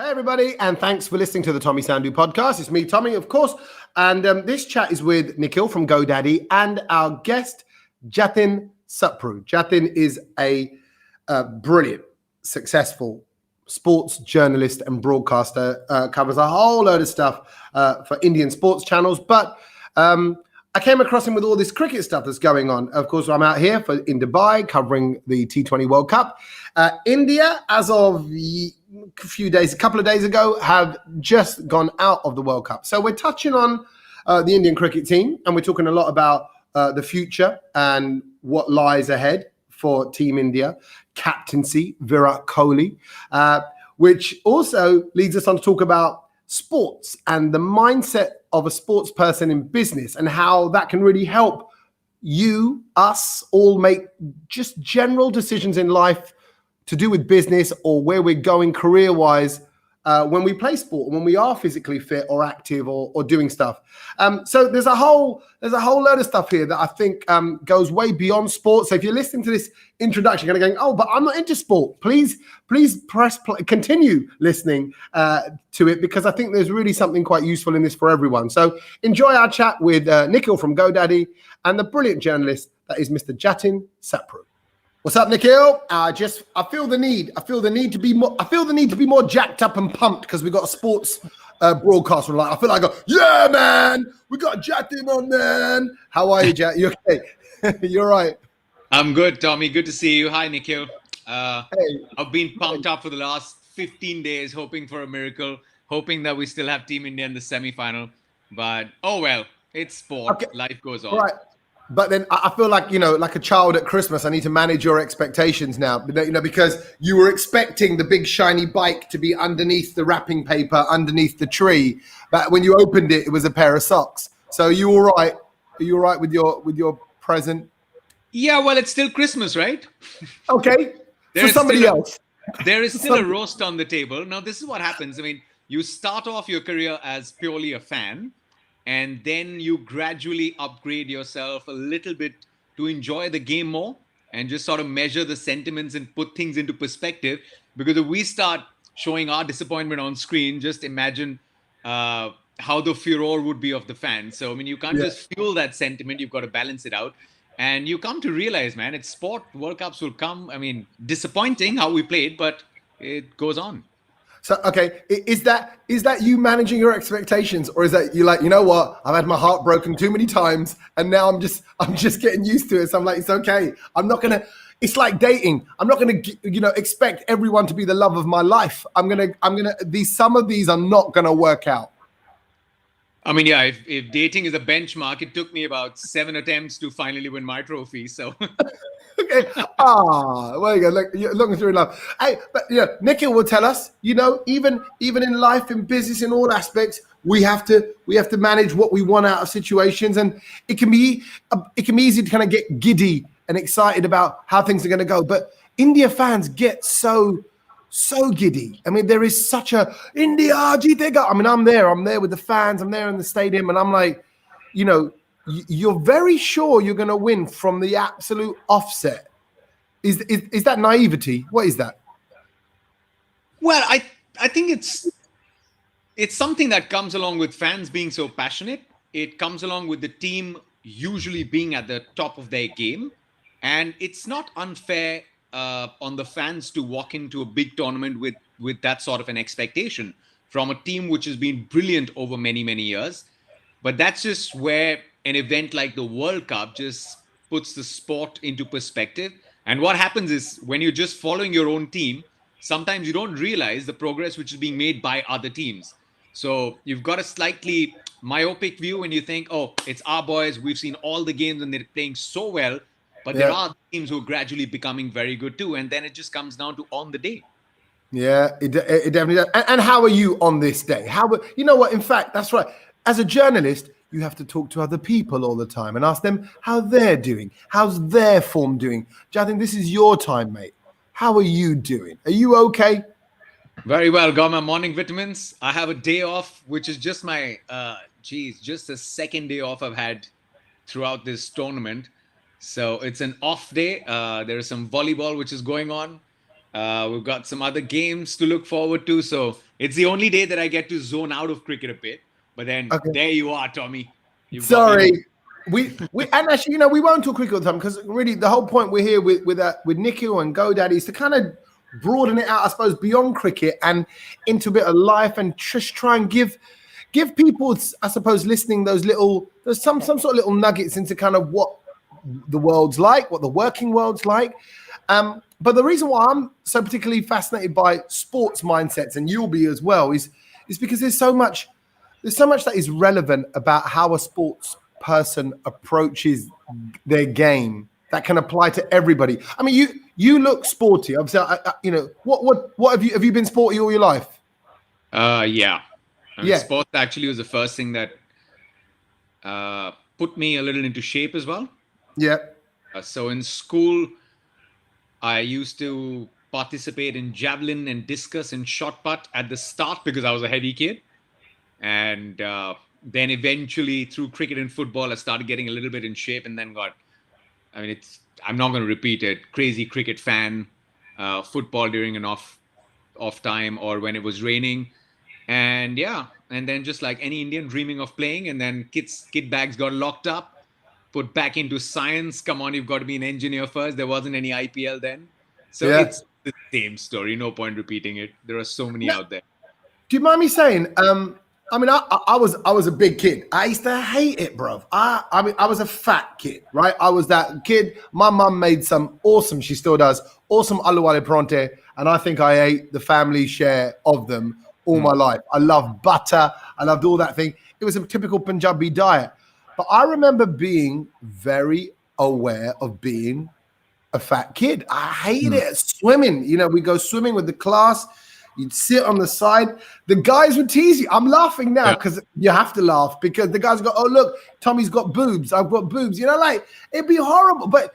Hey, everybody, and thanks for listening to the Tommy Sandu podcast. It's me, Tommy, of course, and this chat is with Nikhil from GoDaddy and our guest, Jatin Sapru. Jatin is a brilliant, successful sports journalist and broadcaster, covers a whole load of stuff for Indian sports channels, but I came across him with all this cricket stuff that's going on. Of course, I'm out here in Dubai covering the T20 World Cup. India, as of a couple of days ago, have just gone out of the World Cup. So we're touching on the Indian cricket team, and we're talking a lot about the future and what lies ahead for Team India, captaincy, Virat Kohli, which also leads us on to talk about sports and the mindset of a sports person in business and how that can really help us all make just general decisions in life to do with business or where we're going career-wise when we play sport, when we are physically fit or active or doing stuff. So there's a whole load of stuff here that I think goes way beyond sport. So if you're listening to this introduction, you're going, oh, but I'm not into sport. Please press play, continue listening to it, because I think there's really something quite useful in this for everyone. So enjoy our chat with Nikhil from GoDaddy and the brilliant journalist that is Mr. Jatin Sapru. What's up, Nikhil? I feel the need to be more jacked up and pumped because we got a sports broadcaster. I feel like, yeah, man, we got Jatin on, man. How are you, Jat? You okay? You're right. I'm good, Tommy. Good to see you. Hi, Nikhil. Hey. I've been pumped up for the last 15 days, hoping for a miracle, hoping that we still have Team India in the semi-final. But, oh well, it's sport. Okay. Life goes on. Right. But then I feel like, like a child at Christmas, I need to manage your expectations now, because you were expecting the big shiny bike to be underneath the wrapping paper, underneath the tree. But when you opened it, it was a pair of socks. So are you all right? Are you all right with your present? Yeah, well, it's still Christmas, right? Okay. For somebody else. There is still a roast on the table. Now, this is what happens. I mean, you start off your career as purely a fan, and then you gradually upgrade yourself a little bit to enjoy the game more and just sort of measure the sentiments and put things into perspective. Because if we start showing our disappointment on screen, just imagine how the furor would be of the fans. So, I mean, you can't just fuel that sentiment. You've got to balance it out. And you come to realize, man, it's sport. World Cups will come. I mean, disappointing how we played, but it goes on. So, okay, is that you managing your expectations, or is that you like, you know what, I've had my heart broken too many times and now I'm just getting used to it. So I'm like, it's okay. It's like dating. I'm not going to, expect everyone to be the love of my life. Some of these are not going to work out. I mean, yeah, if dating is a benchmark, it took me about 7 attempts to finally win my trophy. So. Okay. Well, you go. Look, you're looking through love. Hey, but Nikhil will tell us. Even in life, in business, in all aspects, we have to manage what we want out of situations, and it can be easy to kind of get giddy and excited about how things are going to go. But India fans get so giddy. I mean, there is such a India Jeetega. I mean, I'm there with the fans. I'm there in the stadium, and I'm like, you're very sure you're going to win from the absolute offset. Is that naivety? What is that? Well, I think it's something that comes along with fans being so passionate. It comes along with the team usually being at the top of their game. And it's not unfair on the fans to walk into a big tournament with that sort of an expectation from a team which has been brilliant over many, many years. But that's just where an event like the World Cup just puts the sport into perspective. And what happens is when you're just following your own team, sometimes you don't realize the progress which is being made by other teams. So you've got a slightly myopic view when you think, oh, it's our boys. We've seen all the games and they're playing so well. But there are teams who are gradually becoming very good too. And then it just comes down to on the day. Yeah, it definitely does. And how are you on this day? You know what? In fact, that's right. As a journalist, you have to talk to other people all the time and ask them how they're doing. How's their form doing? Jatin, this is your time, mate. How are you doing? Are you okay? Very well. Got my morning vitamins. I have a day off, which is just my, just the second day off I've had throughout this tournament. So it's an off day. There is some volleyball, which is going on. We've got some other games to look forward to. So It's the only day that I get to zone out of cricket a bit. But then there you are, Tommy. You've got me. Sorry. We and actually, we won't talk cricket all the time because really the whole point we're here with Nikhil and GoDaddy is to kind of broaden it out, I suppose, beyond cricket and into a bit of life and just try and give people, I suppose, listening there's some sort of little nuggets into kind of what the world's like, what the working world's like. But the reason why I'm so particularly fascinated by sports mindsets, and you'll be as well, is because there's so much that is relevant about how a sports person approaches their game that can apply to everybody. I mean, you look sporty. Obviously, what have you been sporty all your life? Yeah. Sports actually was the first thing that put me a little into shape as well. Yeah. So in school, I used to participate in javelin and discus and shot put at the start because I was a heavy kid. And then eventually through cricket and football, I started getting a little bit in shape and then I'm not going to repeat it, crazy cricket fan, football during an off time or when it was raining. And then just like any Indian dreaming of playing, and then kid bags got locked up, put back into science. Come on, you've got to be an engineer first. There wasn't any IPL then. So it's the same story. No point repeating it. There are so many out there. Do you mind me saying, I mean, I was a big kid. I used to hate it, bro. I mean, I was a fat kid, right? I was that kid. My mum made some awesome, she still does, awesome aloo wale paronte, and I think I ate the family share of them all my life. I loved butter. I loved all that thing. It was a typical Punjabi diet. But I remember being very aware of being a fat kid. I hated it. Swimming, we go swimming with the class. You'd sit on the side. The guys would tease you. I'm laughing now because you have to laugh because the guys go, "Oh, look, Tommy's got boobs. I've got boobs." It'd be horrible. But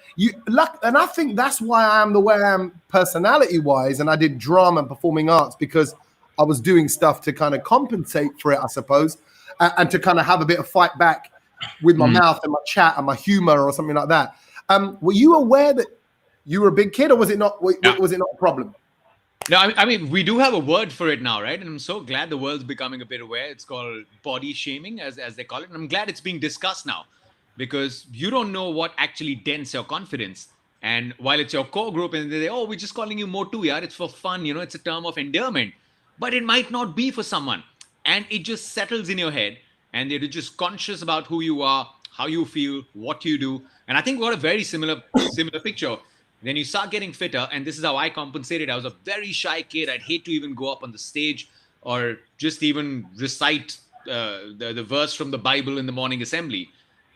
and I think that's why I am the way I am personality-wise. And I did drama and performing arts because I was doing stuff to kind of compensate for it, I suppose, and to kind of have a bit of fight back with my mouth and my chat and my humor or something like that. Were you aware that you were a big kid, or was it not? Was it not a problem? No, I mean, we do have a word for it now, right? And I'm so glad the world's becoming a bit aware. It's called body shaming, as they call it. And I'm glad it's being discussed now because you don't know what actually dents your confidence. And while it's your core group and they say, "Oh, we're just calling you Motu, yaar. It's for fun. It's a term of endearment." But it might not be for someone. And it just settles in your head. And you're just conscious about who you are, how you feel, what you do. And I think we got a very similar picture. Then you start getting fitter, and this is how I compensated. I was a very shy kid. I'd hate to even go up on the stage or just even recite the verse from the Bible in the morning assembly.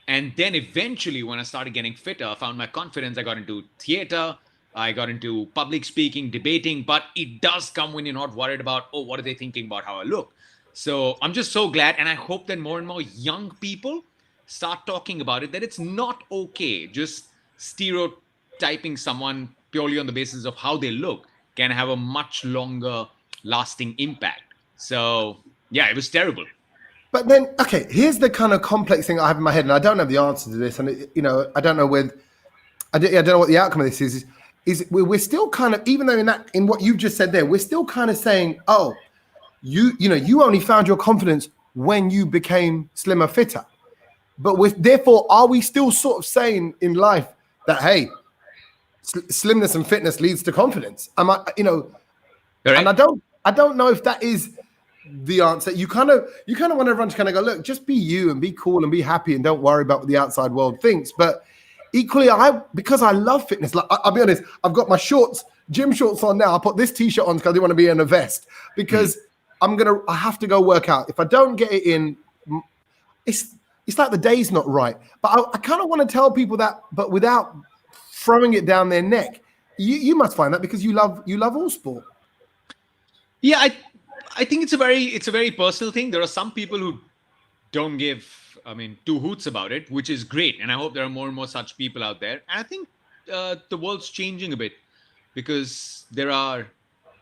And then eventually, when I started getting fitter, I found my confidence. I got into theater. I got into public speaking, debating. But it does come when you're not worried about, oh, what are they thinking about how I look? So I'm just so glad. And I hope that more and more young people start talking about it, that it's not okay. Just stereotyping someone purely on the basis of how they look can have a much longer lasting impact. So yeah, it was terrible. But then, okay, here's the kind of complex thing I have in my head, and I don't have the answer to this, and I don't know I don't know what the outcome of this is. Is we're still kind of, even though in what you've just said there, we're still kind of saying, oh, you only found your confidence when you became slimmer, fitter. But therefore, are we still sort of saying in life that, hey, slimness and fitness leads to confidence? Correct. And I don't know if that is the answer. You kind of want everyone to kind of go, look, just be you and be cool and be happy and don't worry about what the outside world thinks. But equally, because I love fitness, like I'll be honest, I've got my gym shorts on now. I put this t-shirt on because I didn't want to be in a vest because I have to go work out. If I don't get it in, it's like the day's not right. But I kind of want to tell people that, but without throwing it down their neck. You must find that because you love all sport. Yeah, I think it's a very personal thing. There are some people who don't give, two hoots about it, which is great. And I hope there are more and more such people out there. And I think the world's changing a bit because there are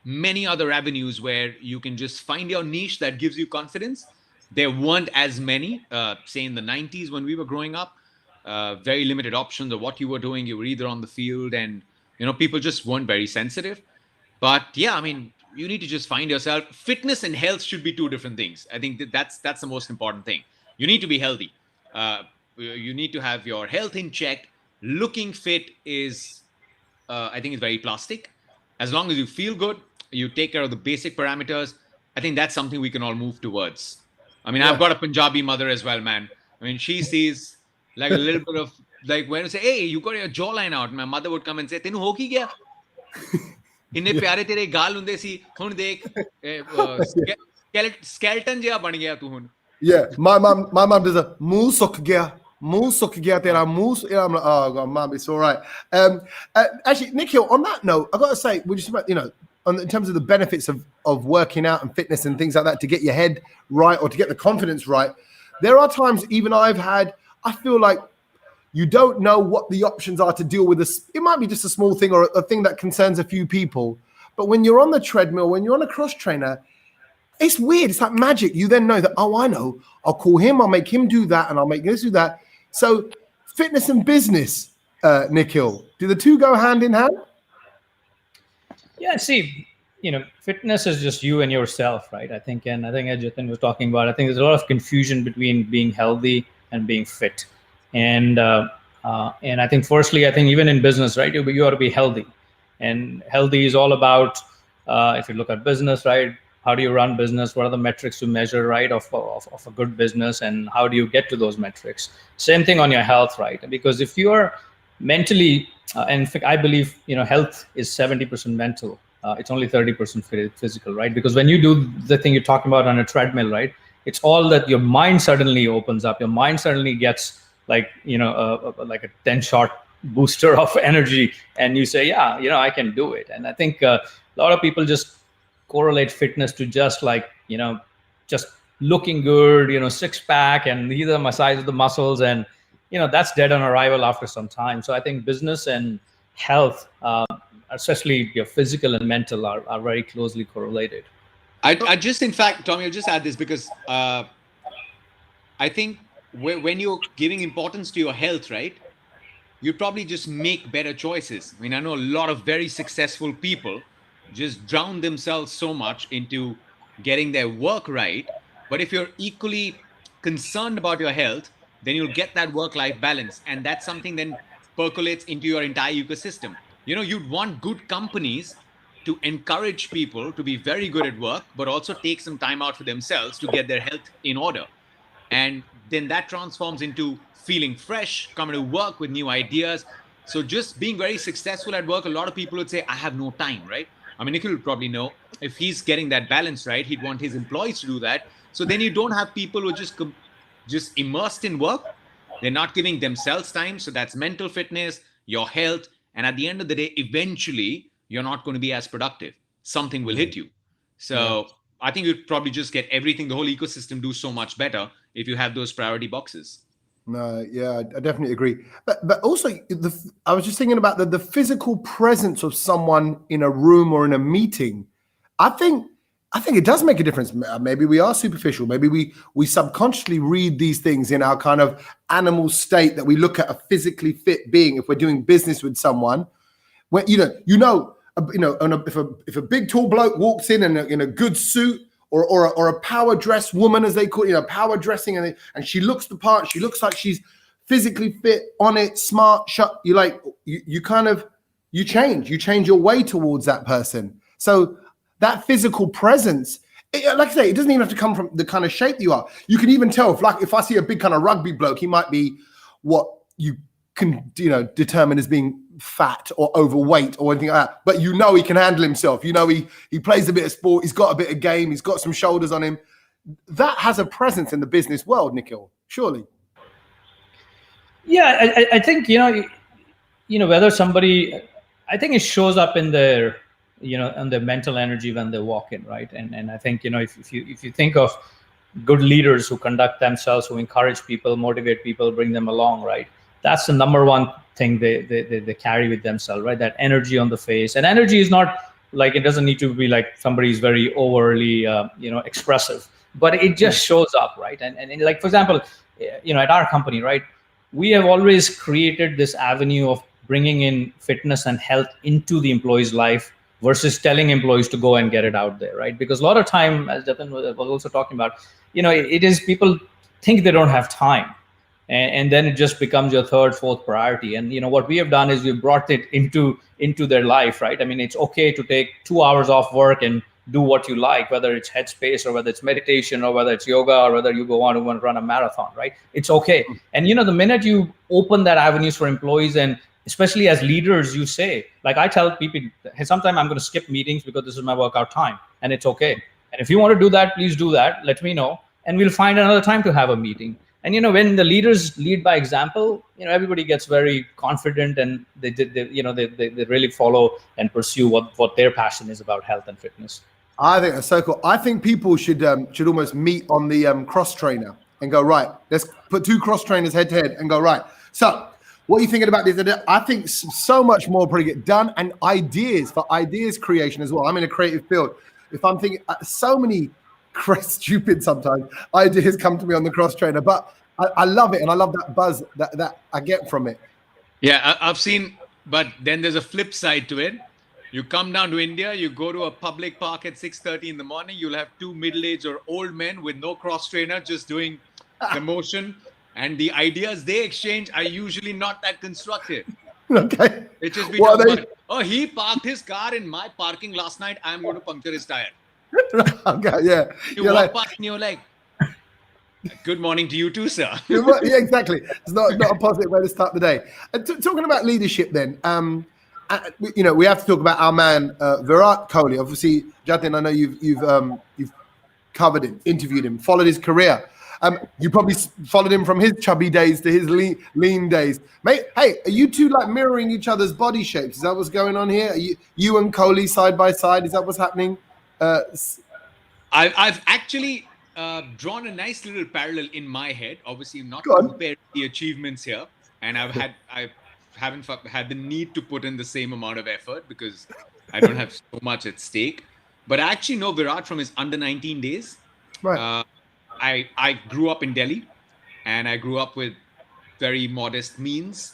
many other avenues where you can just find your niche that gives you confidence. There weren't as many, say in the 90s when we were growing up, very limited options of what you were doing. You were either on the field and, people just weren't very sensitive. But yeah, you need to just find yourself. Fitness and health should be two different things. I think that's the most important thing. You need to be healthy. You need to have your health in check. Looking fit is, I think, is very plastic. As long as you feel good, you take care of the basic parameters. I think that's something we can all move towards. I mean, I've got a Punjabi mother as well, man. I mean, she sees like a little bit of like when you say, "Hey, you got your jawline out," my mother would come and say, "Tenu ho ki gaya? Inne pyare tere gaal hunde si, hun dekh skeleton jiha ban gaya tu hun." Yeah, my mom does a muh suk gaya. Muh suk gaya tera muh. I'm like, oh God, mom, it's all right. Actually, Nikhil, on that note, I got to say, we just in terms of the benefits of working out and fitness and things like that to get your head right or to get the confidence right. There are times even I feel like you don't know what the options are to deal with this. It might be just a small thing or a thing that concerns a few people. But when you're on the treadmill, when you're on a cross trainer, it's weird. It's like magic. You then know that, oh, I know. I'll call him. I'll make him do that. And I'll make this do that. So fitness and business, Nikhil, do the two go hand in hand? Yeah, see, fitness is just you and yourself, right? I think as Jatin was talking about, I think there's a lot of confusion between being healthy and being fit. And I think firstly, even in business, right, you ought to be healthy. And healthy is all about, if you look at business, right, how do you run business? What are the metrics to measure, right, of a good business? And how do you get to those metrics? Same thing on your health, right? Because if you're mentally, and in fact, I believe, health is 70% mental. It's only 30% physical, right? Because when you do the thing you're talking about on a treadmill, right, it's all that your mind suddenly opens up. Your mind suddenly gets like, like a 10-shot booster of energy. And you say, yeah, I can do it. And I think a lot of people just correlate fitness to just like, just looking good, six pack, and these are my size of the muscles. And, that's dead on arrival after some time. So I think business and health, especially your physical and mental, are very closely correlated. I just, in fact, Tommy, I'll just add this because I think when you're giving importance to your health, right, you probably just make better choices. I mean, I know a lot of very successful people just drown themselves so much into getting their work right. But if you're equally concerned about your health, then you'll get that work-life balance. And that's something then percolates into your entire ecosystem. You'd want good companies to encourage people to be very good at work, but also take some time out for themselves to get their health in order. And then that transforms into feeling fresh, coming to work with new ideas. So just being very successful at work, a lot of people would say, I have no time, right? I mean, Nikhil would probably know if he's getting that balance right, he'd want his employees to do that. So then you don't have people who are just immersed in work. They're not giving themselves time. So that's mental fitness, your health. And at the end of the day, eventually, you're not going to be as productive. Something will hit you. So I think you'd probably just get everything, the whole ecosystem do so much better if you have those priority boxes. No, yeah, I definitely agree. But also, I was just thinking about the physical presence of someone in a room or in a meeting. I think it does make a difference. Maybe we are superficial. Maybe we subconsciously read these things in our kind of animal state that we look at a physically fit being. If we're doing business with someone, when if a big tall bloke walks in a good suit or a power dress woman, as they call it, power dressing, and she looks the part. She looks like she's physically fit, on it, smart. You change your way towards that person. So that physical presence, like I say, it doesn't even have to come from the kind of shape you are. You can even tell if I see a big kind of rugby bloke, he might be what you can determine as being fat or overweight or anything like that. But he can handle himself. He plays a bit of sport. He's got a bit of game. He's got some shoulders on him. That has a presence in the business world, Nikhil. Surely. Yeah, I think whether somebody, I think it shows up in their and their mental energy when they walk in, right? And I think if you think of good leaders who conduct themselves, who encourage people, motivate people, bring them along, right? That's the number one thing they carry with themselves, right? That energy on the face. And energy is not like, it doesn't need to be like somebody's very overly expressive, but it just shows up, right? And like, for example, at our company, right, we have always created this avenue of bringing in fitness and health into the employee's life versus telling employees to go and get it out there, right? Because a lot of time, as Jatin was also talking about, it is people think they don't have time, and then it just becomes your third, fourth priority. And what we have done is we've brought it into their life, right? I mean, it's okay to take 2 hours off work and do what you like, whether it's headspace or whether it's meditation or whether it's yoga or whether you go on to run a marathon, right? It's okay. And the minute you open that avenues for employees, and especially as leaders, you say, like I tell people, hey, sometime I'm going to skip meetings because this is my workout time, and it's okay. And if you want to do that, please do that. Let me know, and we'll find another time to have a meeting. And when the leaders lead by example, everybody gets very confident, and they really follow and pursue what their passion is about, health and fitness. I think that's so cool. I think people should almost meet on the cross trainer and go, right, let's put 2 cross trainers head to head and go, right. So what are you thinking about this? I think so much more probably get done, and ideas for ideas creation as well. I'm in a creative field. If I'm thinking so many stupid sometimes ideas come to me on the cross trainer, but I love it, and I love that buzz that I get from it. Yeah, I've seen, but then there's a flip side to it. You come down to India, you go to a public park at 6:30 in the morning, you'll have 2 middle-aged or old men with no cross trainer just doing the motion, and the ideas they exchange are usually not that constructive. Okay. It just be about, oh, he parked his car in my parking last night, I'm going to puncture his tire. Okay, yeah. You walk past and you're like, good morning to you too, sir. Yeah, exactly. It's not a positive way to start the day. Talking about leadership then, we have to talk about our man, Virat Kohli. Obviously, Jatin, I know you've covered him, interviewed him, followed his career. You probably followed him from his chubby days to his lean days. Mate, hey, are you two like mirroring each other's body shapes? Is that what's going on here? Are you and Kohli side by side? Is that what's happening? I've actually drawn a nice little parallel in my head. Obviously, not compared the achievements here, and I haven't had the need to put in the same amount of effort because I don't have so much at stake. But I actually know Virat from his under-19 days. Right. I grew up in Delhi, and I grew up with very modest means.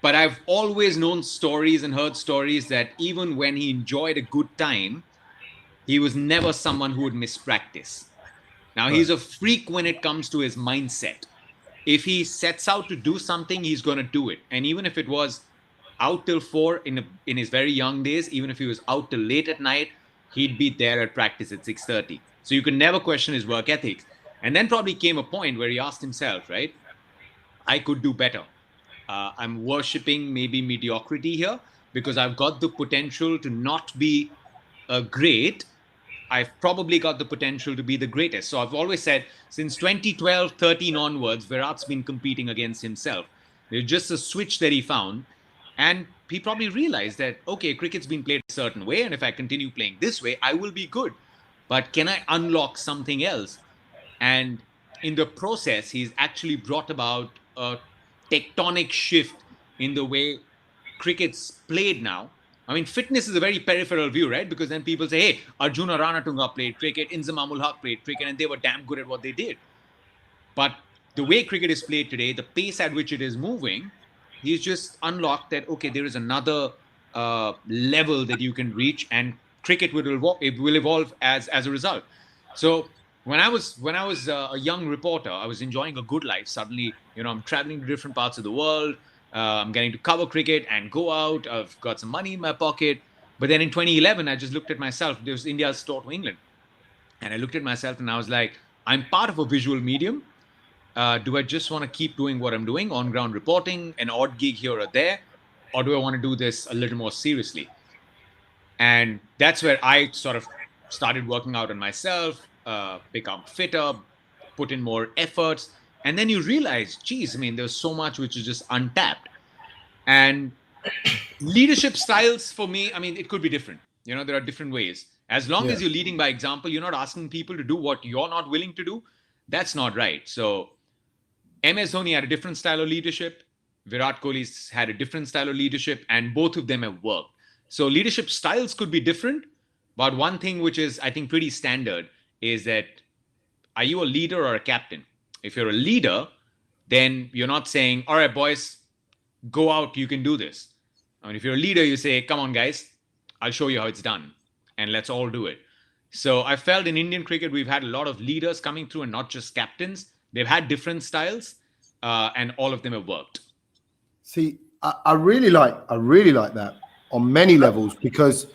But I've always known stories and heard stories that even when he enjoyed a good time, he was never someone who would miss practice. Now, he's a freak when it comes to his mindset. If he sets out to do something, he's going to do it. And even if it was out till 4 in his very young days, even if he was out till late at night, he'd be there at practice at 6:30. So you can never question his work ethics. And then probably came a point where he asked himself, right, I could do better. I'm worshipping maybe mediocrity here because I've got the potential to not be great. I've probably got the potential to be the greatest. So I've always said since 2012, 13 onwards, Virat's been competing against himself. There's just a switch that he found. And he probably realized that, okay, cricket's been played a certain way. And if I continue playing this way, I will be good. But can I unlock something else? And in the process, he's actually brought about a tectonic shift in the way cricket's played now. I mean, fitness is a very peripheral view, right? Because then people say, hey, Arjuna Ranatunga played cricket, Inzamamul Haq played cricket, and they were damn good at what they did. But the way cricket is played today, the pace at which it is moving, he's just unlocked that, okay, there is another level that you can reach, and cricket will evolve as a result. So when I was a young reporter, I was enjoying a good life. Suddenly, I'm traveling to different parts of the world. I'm getting to cover cricket and go out. I've got some money in my pocket. But then in 2011, I just looked at myself. There was India's tour to England. And I looked at myself and I was like, I'm part of a visual medium. Do I just want to keep doing what I'm doing, on-ground reporting, an odd gig here or there? Or do I want to do this a little more seriously? And that's where I sort of started working out on myself, become fitter, put in more efforts. And then you realize, geez, I mean, there's so much which is just untapped. And leadership styles for me, I mean, it could be different. There are different ways. As long as you're leading by example, you're not asking people to do what you're not willing to do. That's not right. So MS Dhoni had a different style of leadership. Virat Kohli's had a different style of leadership, and both of them have worked. So leadership styles could be different. But one thing which is, I think, pretty standard is that, are you a leader or a captain? If you're a leader, then you're not saying, all right, boys, go out, you can do this. I mean, if you're a leader, you say, come on, guys, I'll show you how it's done. And let's all do it. So I felt in Indian cricket, we've had a lot of leaders coming through and not just captains. They've had different styles and all of them have worked. See, I really like that on many levels, because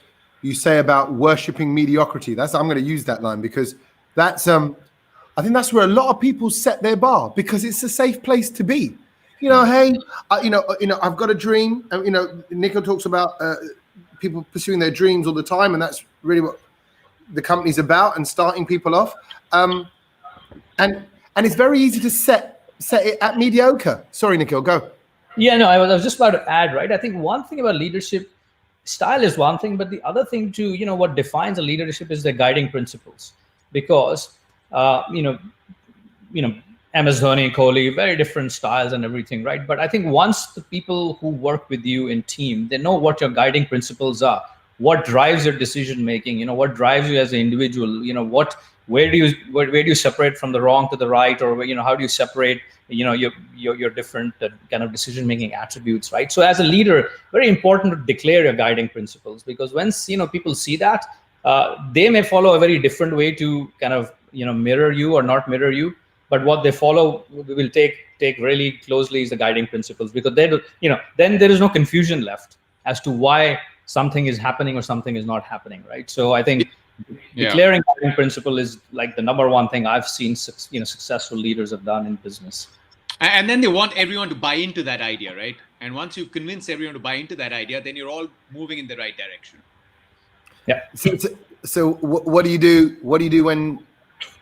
you say about worshipping mediocrity. I'm going to use that line, because that's I think that's where a lot of people set their bar, because it's a safe place to be. You know, hey, I've got a dream. And, Nikhil talks about people pursuing their dreams all the time, and that's really what the company's about, and starting people off. And it's very easy to set it at mediocre. Sorry, Nikhil, go. Yeah, no, I was just about to add, right? I think one thing about leadership, style is one thing, but the other thing too, what defines a leadership is their guiding principles. Because, MS Dhoni, Kohli, very different styles and everything, right? But I think once the people who work with you in team, they know what your guiding principles are, what drives your decision making, what drives you as an individual, where do you separate from the wrong to the right, or how do you separate your different kind of decision making attributes, right? So as a leader, very important to declare your guiding principles, because once people see that, they may follow a very different way to kind of mirror you or not mirror you, but what they follow will take really closely is the guiding principles, because then there is no confusion left as to why something is happening or something is not happening, right? So I think declaring guiding principle is like the number one thing I've seen successful leaders have done in business. And then they want everyone to buy into that idea, right? And once you convince everyone to buy into that idea, then you're all moving in the right direction. Yeah. So what do you do? What do you do when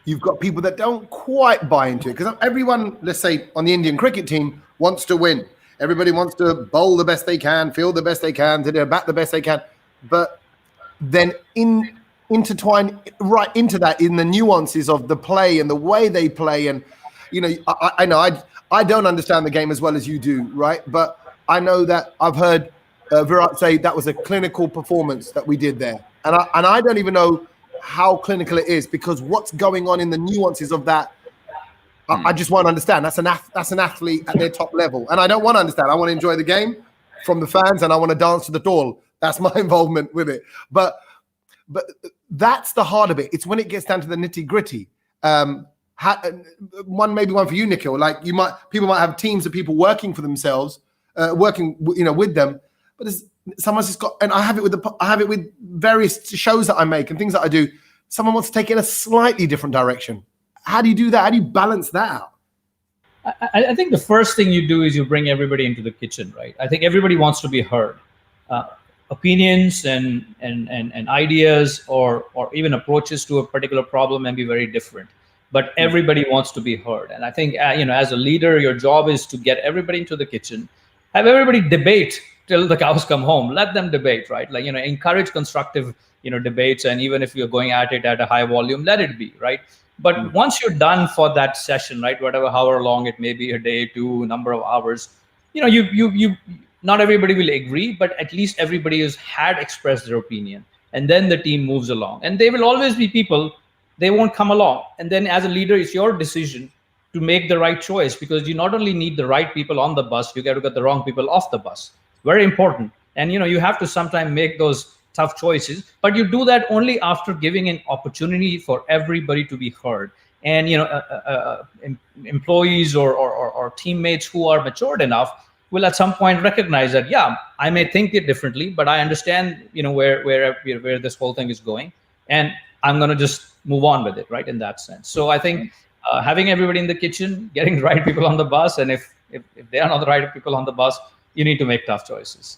you've got people that don't quite buy into it? Because everyone, let's say on the Indian cricket team, wants to win. Everybody wants to bowl the best they can, field the best they can, to bat the best they can. But then intertwine right into that in the nuances of the play and the way they play. And, I know I don't understand the game as well as you do, right? But I know that I've heard Virat say that was a clinical performance that we did there. And I don't even know how clinical it is, because what's going on in the nuances of that, I just won't understand. That's an athlete at their top level. And I don't want to understand. I want to enjoy the game from the fans, and I want to dance to the tall. That's my involvement with it. But that's the harder bit. It's when it gets down to the nitty gritty. Maybe one for you, Nikhil. Like people might have teams of people working for themselves, working with them. But someone's just got, and I have it with various shows that I make and things that I do. Someone wants to take it in a slightly different direction. How do you do that? How do you balance that out? I think the first thing you do is you bring everybody into the kitchen, right? I think everybody wants to be heard. Opinions and ideas or even approaches to a particular problem may be very different, but everybody wants to be heard. And I think as a leader, your job is to get everybody into the kitchen, have everybody debate till the cows come home. Let them debate, right? Like encourage constructive debates, and even if you're going at it at a high volume, let it be, right? But once you're done for that session, right, however long it may be, a day, 2 number of hours, you not everybody will agree, but at least everybody had expressed their opinion, and then the team moves along. And there will always be people, they won't come along. And then as a leader, it's your decision to make the right choice, because you not only need the right people on the bus, you got to get the wrong people off the bus. Very important. And you have to sometimes make those tough choices, but you do that only after giving an opportunity for everybody to be heard. And employees or teammates who are matured enough will at some point recognize that, I may think it differently, but I understand where this whole thing is going, and I'm going to just move on with it, right, in that sense. So I think having everybody in the kitchen, getting the right people on the bus, and if they are not the right people on the bus, you need to make tough choices.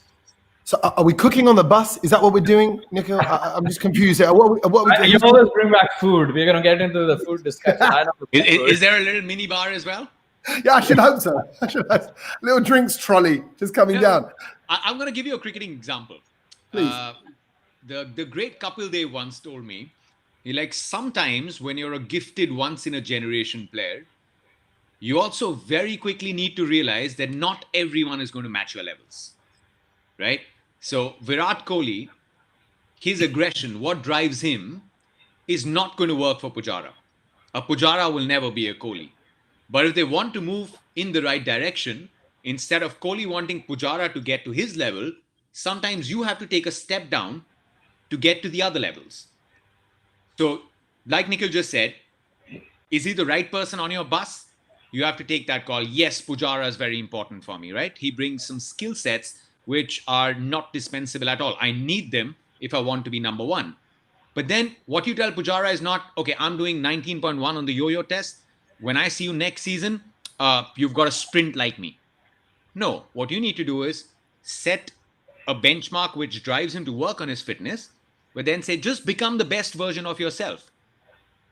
So are we cooking on the bus? Is that what we're doing, Nikhil? I'm just confused here. What are we doing? You always bring back food. We're going to get into the food discussion. Is there a little mini bar as well? Yeah, I should hope so. Little drinks trolley just coming down. I'm going to give you a cricketing example. Please. The great Kapil Dev once told me, sometimes when you're a gifted once-in-a-generation player, you also very quickly need to realize that not everyone is going to match your levels, right? So Virat Kohli, his aggression, what drives him, is not going to work for Pujara. A Pujara will never be a Kohli. But if they want to move in the right direction, instead of Kohli wanting Pujara to get to his level, sometimes you have to take a step down to get to the other levels. So, like Nikhil just said, is he the right person on your bus? You have to take that call. Yes, Pujara is very important for me, right? He brings some skill sets which are not dispensable at all. I need them if I want to be number one. But then what you tell Pujara is not, okay, I'm doing 19.1 on the yo-yo test. When I see you next season, you've got to sprint like me. No, what you need to do is set a benchmark which drives him to work on his fitness, but then say, just become the best version of yourself.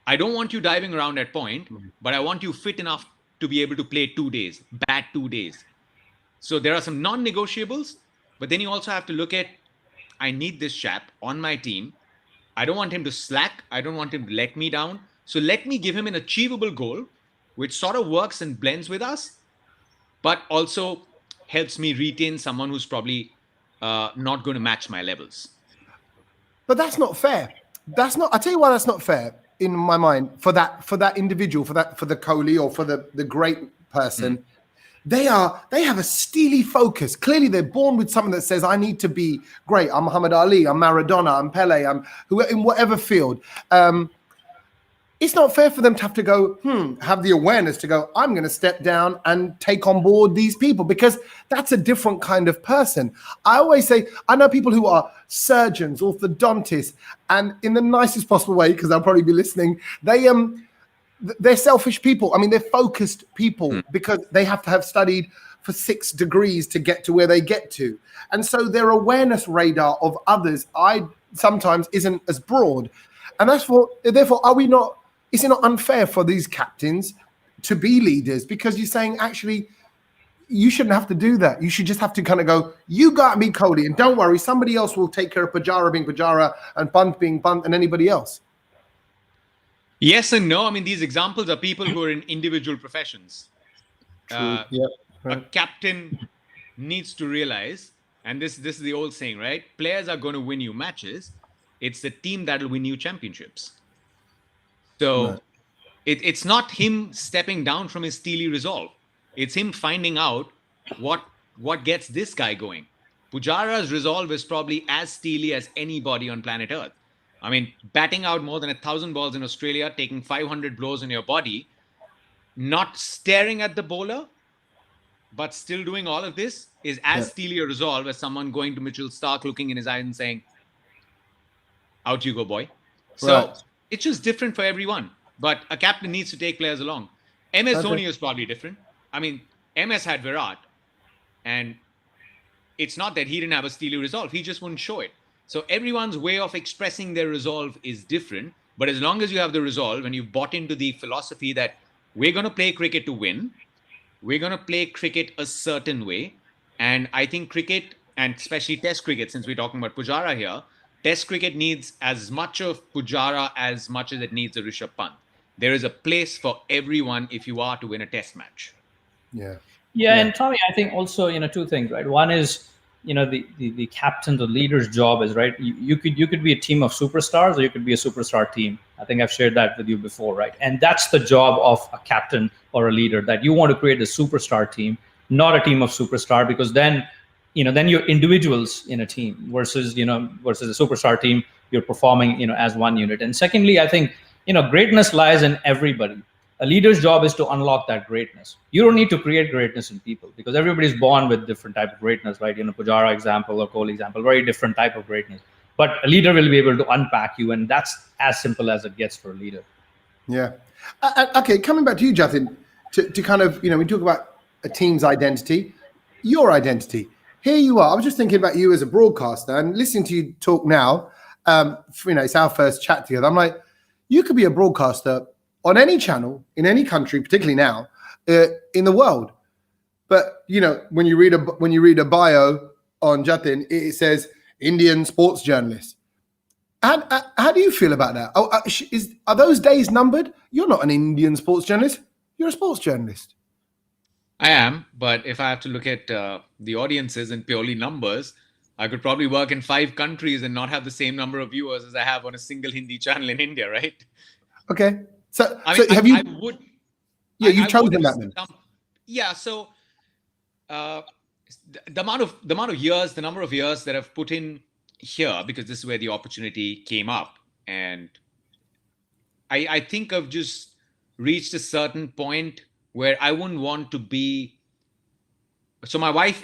I don't want you diving around at point, but I want you fit enough to be able to play 2 days, bat 2 days. So there are some non-negotiables, but then you also have to look at, I need this chap on my team. I don't want him to slack. I don't want him to let me down. So let me give him an achievable goal, which sort of works and blends with us, but also helps me retain someone who's probably not going to match my levels. But that's not fair. That's not. I tell you why that's not fair in my mind for that individual, for the Kohli or for the great person. They have a steely focus. Clearly, they're born with something that says, I need to be great. I'm Muhammad Ali, I'm Maradona, I'm Pele, I'm who in whatever field. It's not fair for them to have to go, have the awareness to go, I'm going to step down and take on board these people, because that's a different kind of person. I always say, I know people who are surgeons, orthodontists, and in the nicest possible way, because they'll probably be listening, they're selfish people. I mean, they're focused people because they have to have studied for 6 degrees to get to where they get to. And so their awareness radar of others, sometimes isn't as broad. And therefore, is it not unfair for these captains to be leaders? Because you're saying, actually, you shouldn't have to do that. You should just have to kind of go, you got to be Kohli, and don't worry, somebody else will take care of Pujara being Pujara and Bunt being Bunt and anybody else. Yes and no. I mean, these examples are people who are in individual professions. True. A captain needs to realize, and this is the old saying, right? Players are going to win you matches. It's the team that will win you championships. So it's not him stepping down from his steely resolve. It's him finding out what gets this guy going. Pujara's resolve is probably as steely as anybody on planet Earth. I mean, batting out more than 1,000 balls in Australia, taking 500 blows in your body, not staring at the bowler, but still doing all of this is as steely a resolve as someone going to Mitchell Stark, looking in his eyes and saying, out you go, boy. So it's just different for everyone. But a captain needs to take players along. MS Dhoni is probably different. I mean, MS had Virat, and it's not that he didn't have a steely resolve. He just wouldn't show it. So everyone's way of expressing their resolve is different. But as long as you have the resolve and you've bought into the philosophy that we're going to play cricket to win, we're going to play cricket a certain way. And I think cricket, and especially Test cricket, since we're talking about Pujara here, Test cricket needs as much of Pujara as much as it needs a Rishabh Pant. There is a place for everyone if you are to win a Test match. Yeah. And Tommy, I think also, 2 things, right? One is, the captain, the leader's job is, right, you could be a team of superstars, or you could be a superstar team. I think I've shared that with you before, right? And that's the job of a captain or a leader, that you want to create a superstar team, not a team of superstar, because then you're individuals in a team versus a superstar team, you're performing, as one unit. And secondly, I think, greatness lies in everybody. A leader's job is to unlock that greatness. You don't need to create greatness in people, because everybody's born with different type of greatness, right? Pujara example or Kohli example, very different type of greatness. But a leader will be able to unpack you, and that's as simple as it gets for a leader. Yeah. Okay, coming back to you, Jatin, to kind of, we talk about a team's identity, your identity. Here you are. I was just thinking about you as a broadcaster and listening to you talk now. It's our first chat together. I'm like, you could be a broadcaster on any channel in any country, particularly now in the world. But when you read a bio on Jatin, it says Indian sports journalist. How do you feel about that? Are those days numbered? You're not an Indian sports journalist. You're a sports journalist. I am, but if I have to look at the audiences and purely numbers, I could probably work in 5 countries and not have the same number of viewers as I have on a single Hindi channel in India, right? Okay. So, I mean, have you? I would. Yeah, you've chosen that then. Yeah. So, the amount of years, the number of years that I've put in here, because this is where the opportunity came up, and I think I've just reached a certain point where I wouldn't want to be. So my wife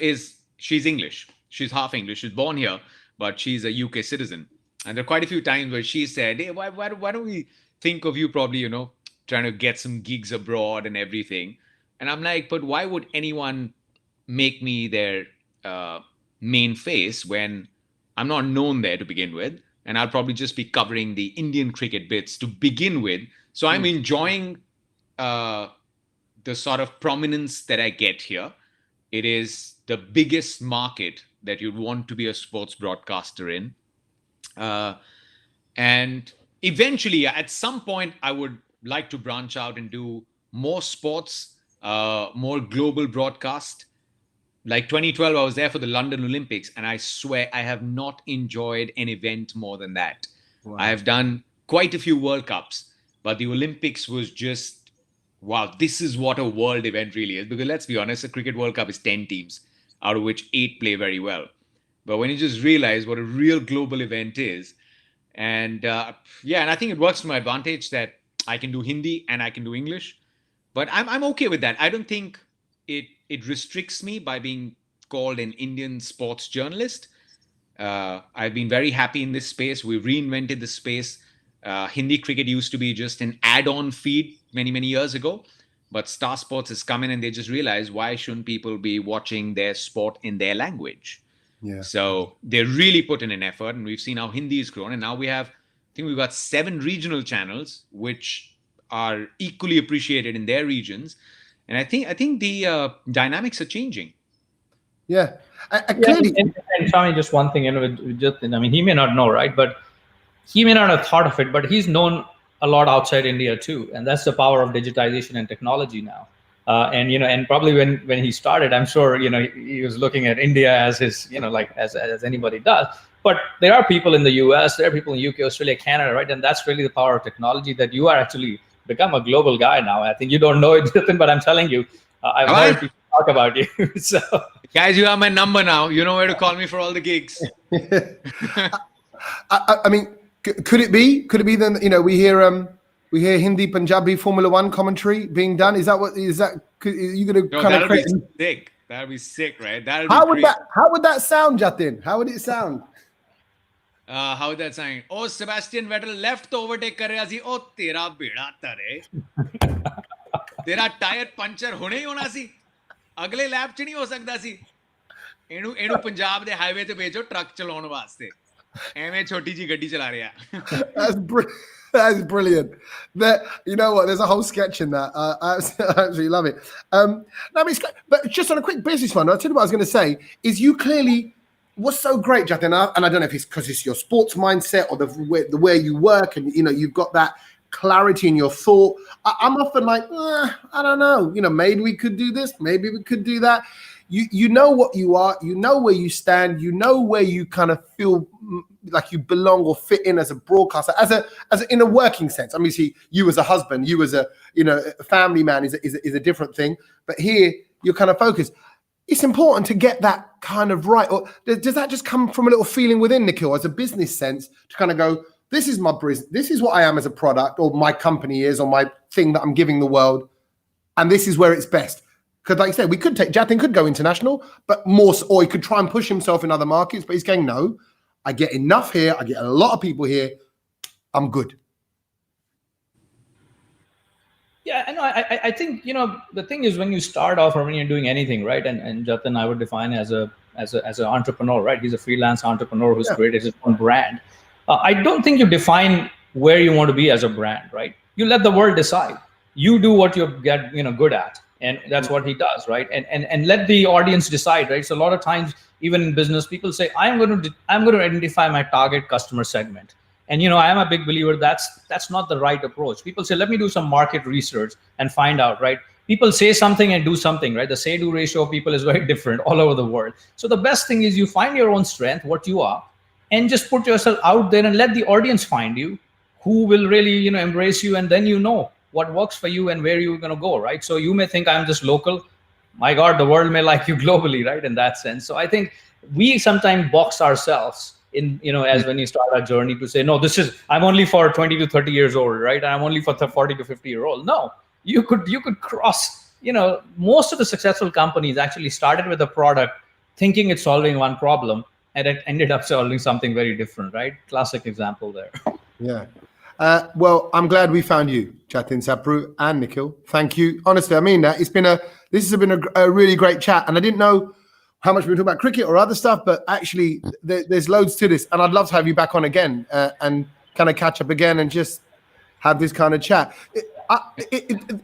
she's English. She's half English. She's born here, but she's a UK citizen. And there are quite a few times where she said, hey, why don't we think of you probably, trying to get some gigs abroad and everything. And I'm like, but why would anyone make me their main face when I'm not known there to begin with? And I'll probably just be covering the Indian cricket bits to begin with. So I'm enjoying the sort of prominence that I get here. It is the biggest market that you'd want to be a sports broadcaster in. And eventually, at some point, I would like to branch out and do more sports, more global broadcast. Like 2012, I was there for the London Olympics, and I swear I have not enjoyed an event more than that. Wow. I have done quite a few World Cups, but the Olympics was just, wow, this is what a world event really is. Because let's be honest, a Cricket World Cup is 10 teams, out of which 8 play very well. But when you just realize what a real global event is, and and I think it works to my advantage that I can do Hindi and I can do English, but I'm okay with that. I don't think it restricts me by being called an Indian sports journalist. I've been very happy in this space. We've reinvented the space. Hindi cricket used to be just an add-on feed many, many years ago, but Star Sports has come in and they just realized, why shouldn't people be watching their sport in their language? Yeah. So they really put in an effort, and we've seen how Hindi has grown. And now we've got 7 regional channels, which are equally appreciated in their regions. And I think the dynamics are changing. Yeah. Clearly, and Tommy, just one thing, with Jatin, I mean, he may not know, right? But he may not have thought of it, but he's known a lot outside India too. And that's the power of digitization and technology now. And probably when he started, I'm sure, he was looking at India as his, like as anybody does. But there are people in the US, there are people in UK, Australia, Canada, right? And that's really the power of technology, that you are actually become a global guy now. I think you don't know it, Jatin, but I'm telling you, I've heard people talk about you. So, guys, you have my number now. You know where to call me for all the gigs. I mean, could it be then? We hear Hindi Punjabi Formula One commentary being done. Is that? Are you going to kind of create? Sick. That'd be sick, right? How would that sound, Jatin? How would it sound? How would that sound? Oh, Sebastian Vettel left to overtake कर रहा सी. Oh, तेरा बेड़ा तरे. तेरा tyre puncture होने ही होना सी. अगले lap च नहीं हो सकता सी. ਇਹਨੂੰ पंजाब दे हाईवे ते भेजो ट्रक चलाउण वास्ते. ਐਵੇਂ छोटी जी गड्डी चला रहा. That's brilliant. You know what? There's a whole sketch in that. I absolutely love it. But just on a quick business one, I'll tell you what I was going to say is you clearly, what's so great, Jatin, and I don't know if it's because it's your sports mindset or the way you work, and you've got that clarity in your thought. I'm often like, I don't know. Maybe we could do this. Maybe we could do that. You know what you are, you know where you stand, you know where you kind of feel like you belong or fit in as a broadcaster, as in a working sense. I mean, see, you as a husband, you as a family man is a different thing, but here you're kind of focused. It's important to get that kind of right. Or does that just come from a little feeling within, Nikhil, as a business sense, to kind of go, this is my business, this is what I am as a product, or my company is, or my thing that I'm giving the world, and this is where it's best? Because like you said, Jatin could go international, but more, or he could try and push himself in other markets, but he's going, no, I get enough here. I get a lot of people here. I'm good. Yeah, I know. I think, the thing is, when you start off or when you're doing anything, right? And Jatin, I would define as an entrepreneur, right? He's a freelance entrepreneur who's created his own brand. I don't think you define where you want to be as a brand, right? You let the world decide. You do what you get, good at. And that's what he does, right? And let the audience decide, right? So a lot of times, even in business, people say, I'm going to identify my target customer segment. And I am a big believer that's not the right approach. People say, let me do some market research and find out, right? People say something and do something, right? The say-do ratio of people is very different all over the world. So the best thing is you find your own strength, what you are, and just put yourself out there and let the audience find you, who will really, embrace you, and then what works for you and where you're going to go, right? So you may think I'm just local. my God, the world may like you globally, right? In that sense. So I think we sometimes box ourselves in, as when you start our journey to say, no, I'm only for 20 to 30 years old, right? I'm only for the 40 to 50-year-old. No, you could cross, most of the successful companies actually started with a product thinking it's solving one problem, and it ended up solving something very different, right? Classic example there. Yeah. Well, I'm glad we found you, Jatin Sapru and Nikhil. Thank you. Honestly, I mean that. This has been a really great chat, and I didn't know how much we were talking about cricket or other stuff, but actually there's loads to this, and I'd love to have you back on again and kind of catch up again and just have this kind of chat.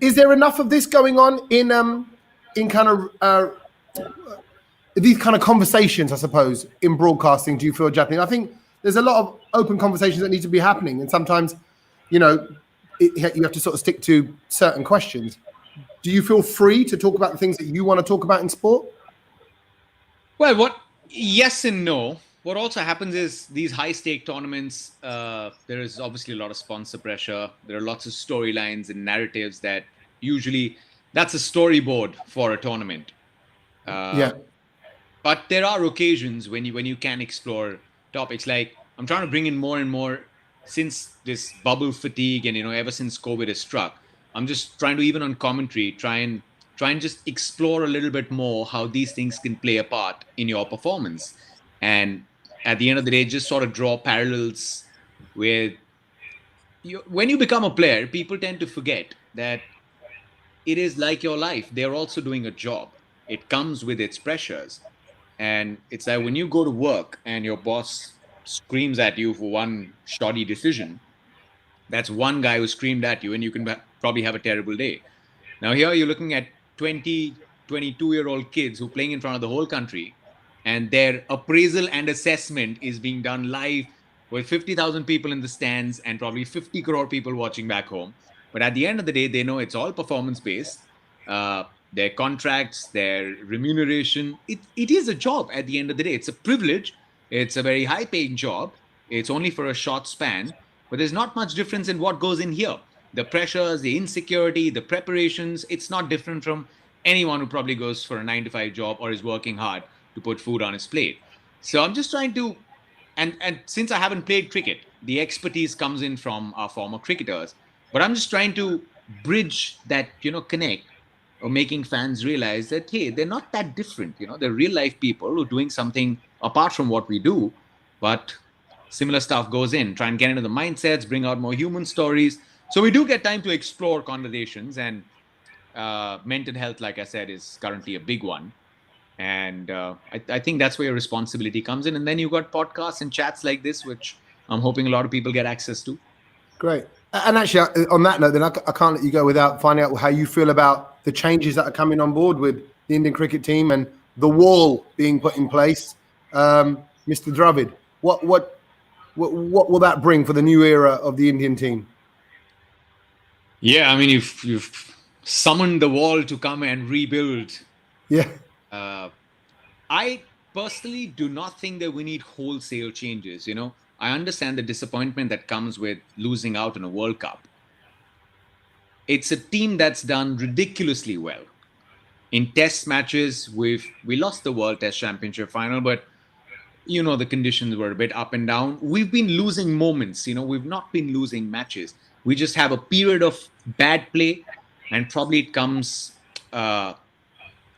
Is there enough of this going on in kind of these kind of conversations, I suppose, in broadcasting? Do you feel, Jatin? I think there's a lot of open conversations that need to be happening, and sometimes, you have to sort of stick to certain questions. Do you feel free to talk about the things that you want to talk about in sport? Well, yes and no. What also happens is these high-stake tournaments, there is obviously a lot of sponsor pressure. There are lots of storylines and narratives that usually that's a storyboard for a tournament. But there are occasions when you can explore topics. Like, I'm trying to bring in more and more since this bubble fatigue and, ever since COVID has struck. I'm just trying to, even on commentary, try and just explore a little bit more how these things can play a part in your performance. And at the end of the day, just sort of draw parallels with when you become a player, people tend to forget that it is like your life. They're also doing a job. It comes with its pressures. And it's like when you go to work and your boss screams at you for one shoddy decision, that's one guy who screamed at you, and you can probably have a terrible day. Now here you're looking at 20, 22-year-old kids who are playing in front of the whole country, and their appraisal and assessment is being done live with 50,000 people in the stands and probably 50 crore people watching back home. But at the end of the day, they know it's all performance-based. Their contracts, their remuneration, it is a job at the end of the day. It's a privilege. It's a very high-paying job. It's only for a short span, but there's not much difference in what goes in here. The pressures, the insecurity, the preparations, it's not different from anyone who probably goes for a 9-to-5 job or is working hard to put food on his plate. So I'm just trying to, and since I haven't played cricket, the expertise comes in from our former cricketers, but I'm just trying to bridge that, connect, or making fans realize that, hey, they're not that different. They're real life people who are doing something apart from what we do, but similar stuff goes in, try and get into the mindsets, bring out more human stories. So we do get time to explore conversations, and mental health, like I said, is currently a big one. And I think that's where your responsibility comes in. And then you've got podcasts and chats like this, which I'm hoping a lot of people get access to. Great. And actually, on that note, then I can't let you go without finding out how you feel about the changes that are coming on board with the Indian cricket team and the wall being put in place. Mr. Dravid, what will that bring for the new era of the Indian team? Yeah, I mean, you've summoned the wall to come and rebuild. Yeah. I personally do not think that we need wholesale changes. I understand the disappointment that comes with losing out in a World Cup. It's a team that's done ridiculously well. In test matches, we lost the World Test Championship final, but the conditions were a bit up and down. We've been losing moments, we've not been losing matches. We just have a period of bad play, and probably it comes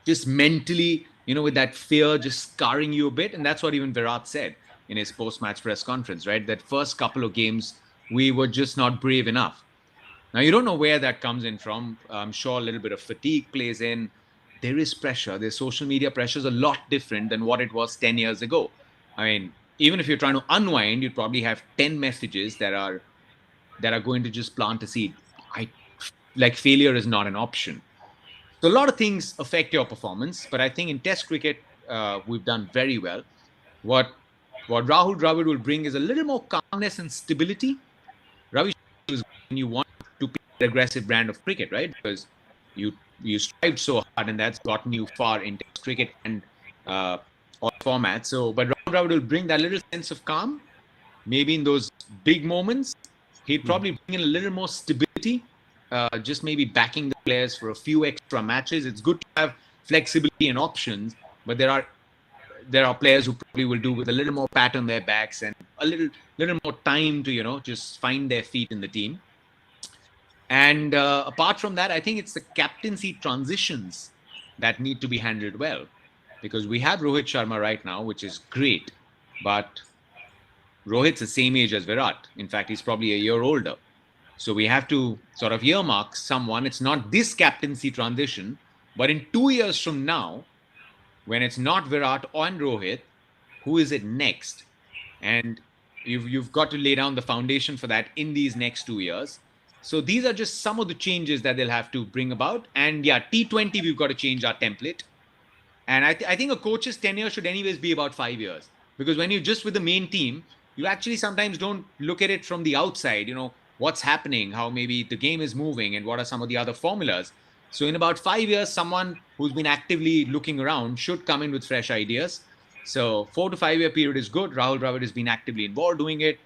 just mentally, with that fear just scarring you a bit. And that's what even Virat said in his post-match press conference, right? That first couple of games, we were just not brave enough. Now, you don't know where that comes in from. I'm sure a little bit of fatigue plays in. There is pressure. There's social media pressure is a lot different than what it was 10 years ago. I mean, even if you're trying to unwind, you'd probably have 10 messages that are going to just plant a seed. Failure is not an option. So a lot of things affect your performance, but I think in Test cricket, we've done very well. What Rahul Dravid will bring is a little more calmness and stability. Ravi is when you want to play an aggressive brand of cricket, right? Because you strived so hard, and that's gotten you far in Test cricket and all formats. So, but Rahul Dravid will bring that little sense of calm. Maybe in those big moments, he'd probably bring in a little more stability. Just maybe backing the players for a few extra matches. It's good to have flexibility and options, but there are players who probably will do with a little more pat on their backs and a little more time to just find their feet in the team. And apart from that, I think it's the captaincy transitions that need to be handled well, because we have Rohit Sharma right now, which is great, but Rohit's the same age as Virat. In fact, he's probably a year older. So we have to sort of earmark someone. It's not this captaincy transition, but in 2 years from now, when it's not Virat or Rohit, who is it next? And you've got to lay down the foundation for that in these next 2 years. So these are just some of the changes that they'll have to bring about. And yeah, T20, we've got to change our template. And I think a coach's tenure should anyways be about 5 years. Because when you're just with the main team, you actually sometimes don't look at it from the outside, what's happening, how maybe the game is moving, and what are some of the other formulas. So in about 5 years, someone who's been actively looking around should come in with fresh ideas. So 4 to 5 year period is good. Rahul Dravid has been actively involved doing it.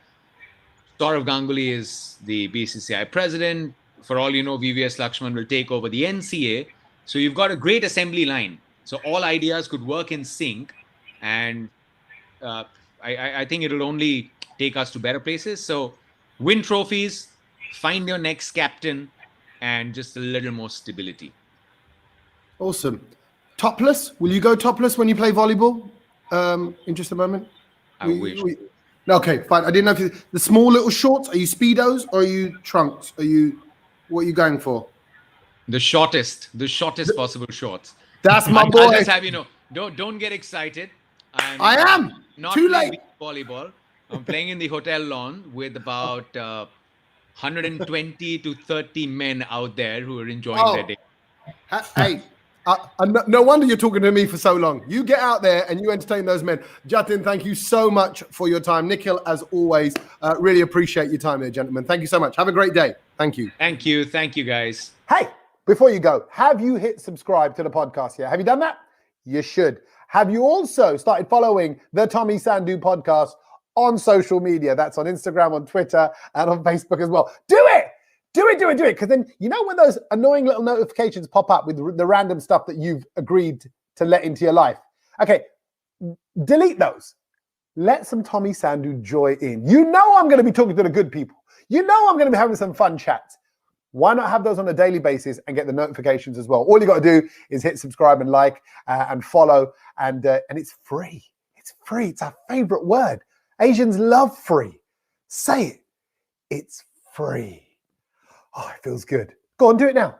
Saurav Ganguly is the BCCI president. For all you know, VVS Lakshman will take over the NCA. So you've got a great assembly line. So all ideas could work in sync. And I think it'll only take us to better places. So win trophies, find your next captain, and just a little more stability. Awesome. Topless? Will you go topless when you play volleyball? In just a moment. I wish. Okay, fine. I didn't know if the small little shorts, are you Speedos or are you trunks? What are you going for? The shortest possible shorts. That's my boy. I'll just have don't get excited. I am not too playing late. Volleyball. I'm playing in the hotel lawn with about 120 to 30 men out there who are enjoying their day. Hey, no wonder you're talking to me for so long. You get out there and you entertain those men. Jatin, thank you so much for your time. Nikhil, as always, really appreciate your time there, gentlemen. Thank you so much. Have a great day. Thank you. Thank you, guys. Hey, before you go, have you hit subscribe to the podcast yet? Have you done that? You should. Have you also started following the Tommy Sandhu podcast on social media? That's on Instagram, on Twitter, and on Facebook as well. Do it! Do it. Because then, when those annoying little notifications pop up with the random stuff that you've agreed to let into your life. Okay, delete those. Let some Tommy Sandhu joy in. I'm going to be talking to the good people. I'm going to be having some fun chats. Why not have those on a daily basis and get the notifications as well? All you got to do is hit subscribe and like and follow. And it's free. It's free. It's our favorite word. Asians love free. Say it. It's free. Oh, it feels good. Go on, do it now.